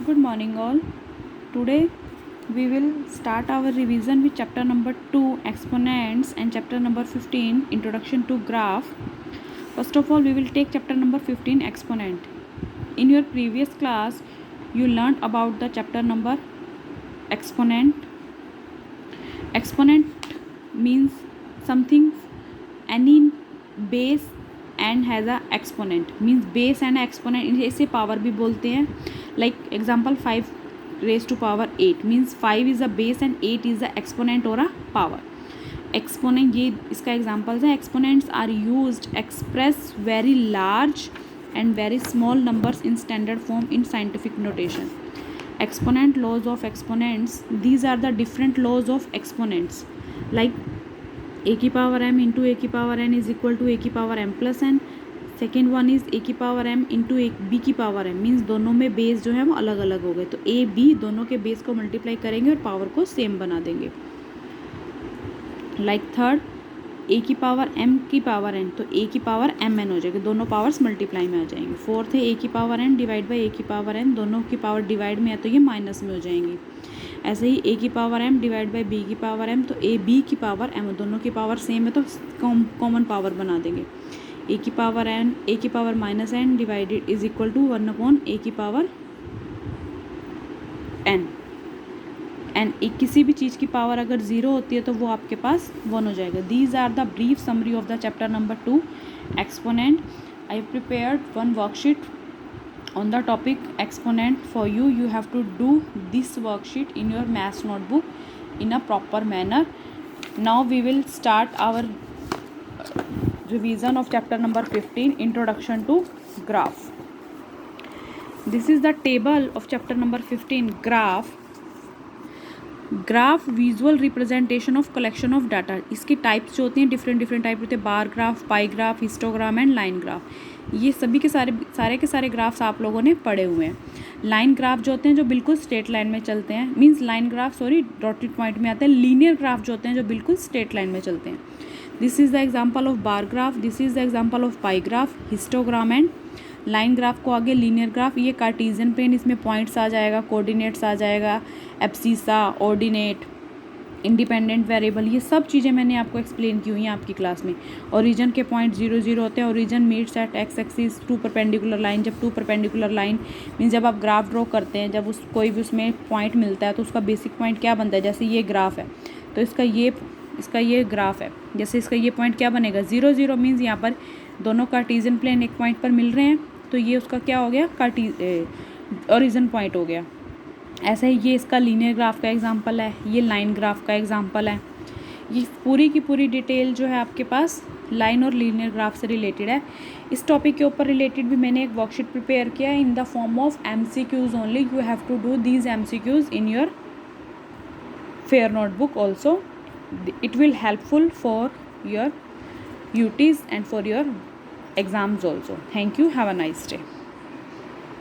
Good morning all. Today we will start our revision with chapter number 2 exponents and chapter number 15 introduction to graph. First of all we will take chapter number 15 exponent. In your previous class you learned about the chapter number exponent. Exponent means something any base and has a exponent means base and exponent इसे power भी बोलते हैं. Like example 5 raise to power 8 means 5 is a base and 8 is a exponent और a power. Exponent ये इसका examples है. Exponents are used express very large and very small numbers in standard form in scientific notation. Exponent laws of exponents, these are the different laws of exponents. Like a की power m into a की power n is equal to a की power m plus n. Second one is a की power m into a b की power m means दोनों में base जो है वो अलग अलग हो गए. तो ए बी दोनों के बेस को मल्टीप्लाई करेंगे और पावर को सेम बना देंगे. लाइक थर्ड ए की पावर एम की पावर एन तो ए की पावर एम एन हो जाएगी, दोनों पावर्स मल्टीप्लाई में आ जाएंगे. फोर्थ है ए की पावर एन डिवाइड बाई ए की पावर एन, दोनों की पावर डिवाइड में है तो ये माइनस में हो जाएंगी. ऐसे ही ए की power m divide by b की पावर एम तो ए बी की पावर एम, दोनों की पावर सेम है तो कॉमन पावर बना देंगे. ए की पावर एन ए की power minus n divided is equal to 1/, a की पावर एन. एंड किसी भी चीज़ की पावर अगर ज़ीरो होती है तो वो आपके पास 1 हो जाएगा. These are the brief summary of the chapter number 2 exponent. I prepared one worksheet on the topic exponent for you. You have to do this worksheet in your maths notebook in a proper manner. Now we will start our revision of chapter number 15 introduction to graph. This is the table of chapter number 15 graph. Graph visual representation of collection of data. इसकी types जो होती हैं different type होते हैं. Bar graph, pi graph, histogram and line graph. ये सभी के सारे ग्राफ्स आप लोगों ने पढ़े हुए हैं. लाइन ग्राफ जो होते हैं जो बिल्कुल स्ट्रेट लाइन में चलते हैं means line graph dotted point में आते हैं. लीनियर ग्राफ जो होते हैं जो बिल्कुल स्ट्रेट लाइन में चलते हैं. This is the example of bar graph, this is the example of pi graph, histogram and line graph को आगे लीनियर ग्राफ. ये कार्टेशियन प्लेन, इसमें पॉइंट्स आ जाएगा, कोऑर्डिनेट्स आ जाएगा, एब्सिसा, ऑर्डिनेट, इंडिपेंडेंट वेरिएबल, ये सब चीज़ें मैंने आपको एक्सप्लेन की हुई हैं आपकी क्लास में. ओरिजिन के पॉइंट 0 0 होते हैं. Origin meets at x axis two perpendicular line. जब टू परपेंडिकुलर लाइन मीन्स जब आप ग्राफ ड्रॉ करते हैं, जब कोई भी उसमें पॉइंट मिलता है तो उसका बेसिक पॉइंट क्या बनता है. जैसे ये ग्राफ है तो इसका ये ग्राफ है, जैसे इसका ये पॉइंट क्या बनेगा 0 0 मीन्स यहाँ पर दोनों कार्टेशियन प्लेन एक पॉइंट पर मिल रहे हैं तो ये उसका क्या हो गया ओरिजिन पॉइंट हो गया. ऐसे ही ये इसका लीनियर ग्राफ का एग्जांपल है, ये लाइन ग्राफ का एग्जांपल है. ये पूरी की पूरी डिटेल जो है आपके पास लाइन और लीनियर ग्राफ से रिलेटेड है. इस टॉपिक के ऊपर रिलेटेड भी मैंने एक वर्कशीट प्रिपेयर किया है in the form of MCQs only. You have to do these MCQs in your fair notebook also. It will helpful for your UTs and for your exams also. Thank you. Have a nice day.